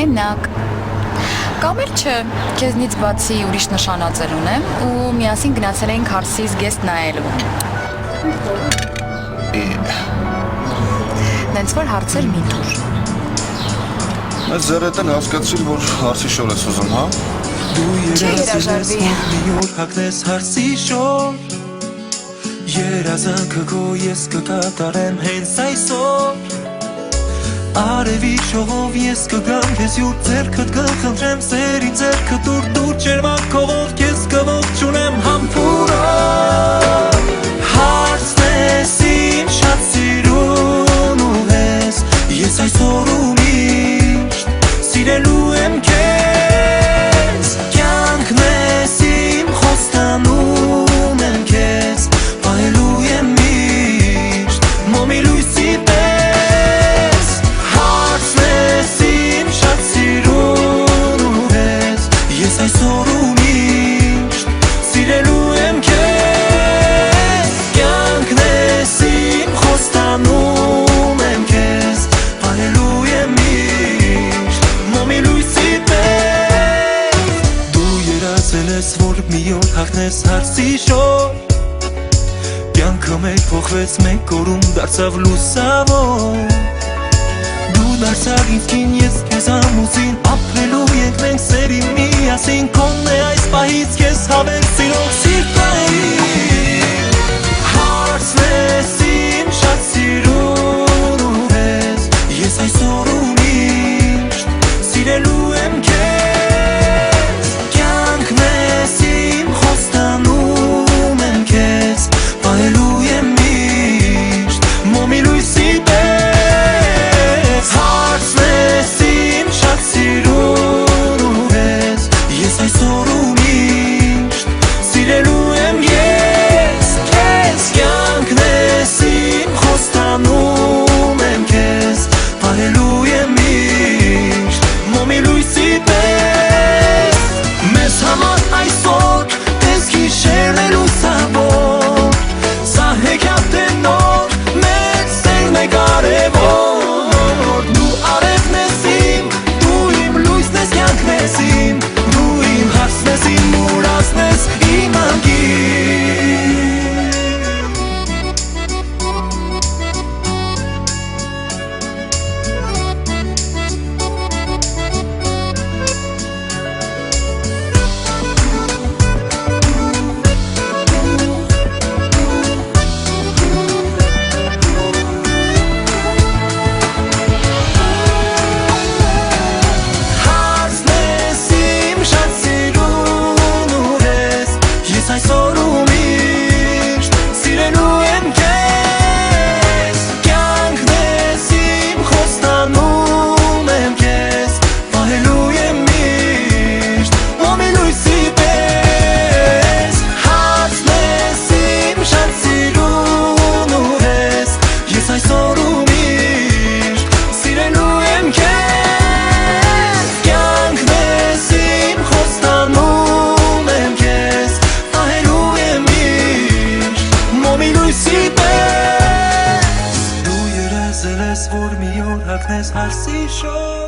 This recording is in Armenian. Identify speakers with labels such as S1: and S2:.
S1: Օրինակ, կամ էլ չէ, քեզնից բացի ուրիշ նշանածեր ունեմ ու միասին գնացել էինք հարսի զգեստ նայելու։ Նենց որ հարցեր մի տուր։
S2: Մեզ զերետեն հասկացիր, որ հարսի շոր ես ուզում, հա?
S1: Չի երաժարվի։
S3: Մի օր հագնես հարսի շոր Երազանքը քո ես կկատարեմ հենց այսօր Արևի շողով ես կգամ քեզ յուր ձեռքդ կխնդրեմ Սերի ձեռքդ դուր ջերմակ քողով քեզ կողջունեմ համբուրով Հարցնես իմ շատ սիրուն ու ես Ես այսօր ու միշտ սիրելու եմ քեզ Կյանքն ես իմ խոստանում եմ քեզ Պահելու եմ միշտ մոմի լույսի պես Հարցնես իմ շատ սիրուն ու ես Ես այսօր ու միշտ սիրելու եմ քեզ Կյանքն ես իմ խոստանում եմ քեզ Պահելու եմ միշտ մոմի լույսի պես Դու երազել ես որ մի օր հագնես հարսի շոր Կյանքը մեկ փոխվեց մեկ օրում դարձավ լուսավոր Դու դարձավ ինձ կին ես քեզ ամուսին Ապրելու ենք մենք սերի միասին Քոնն է այս պահից քեզ հավեր սիրող սիրտային Հարցնես իմ շատ սիրուն ու ես Ես այսօր ու միշտ սիրելու եմ քեզ Կյանքն ես իմ խոստանում եմ քեզ Պահելու եմ միշտ մոմի լույսի պես Հարցնես իմ շատ սիրուն ու ես Ես այսօր ու միշտ սիրելու եմ ես Քեզ կյանքն ես իմ խոստանում եմ քեզ Պահելու եմ միշտ մոմի լույսի պես Մեզ համար այսօր տես գիշերն է լուսավոր Սա հեքիաթ է նոր, մեր սերն է կարևոր Դու արևն ես իմ, դու իմ լույսն ես կյանքն ես իմ Դու իմ հարսն ես իմ ուրացն ես իմ անկին Հարցնես իմ շատ սիրուն ու ես Ես այսօր ու միշտ սիրելու եմ քեզ Կյանքն ես իմ խոստանում եմ քեզ Պահելու եմ միշտ մոմի լույսի պես Հարցնես իմ շատ սիրուն ու ես Ես այսօր ու միշտ սիրելու եմ քեզ Կյանքն ես իմ խոստանում եմ քեզ Պահելու եմ միշտ մոմի լույսի պես Դու երազել ես որ մի օր հագնես հարսի շոր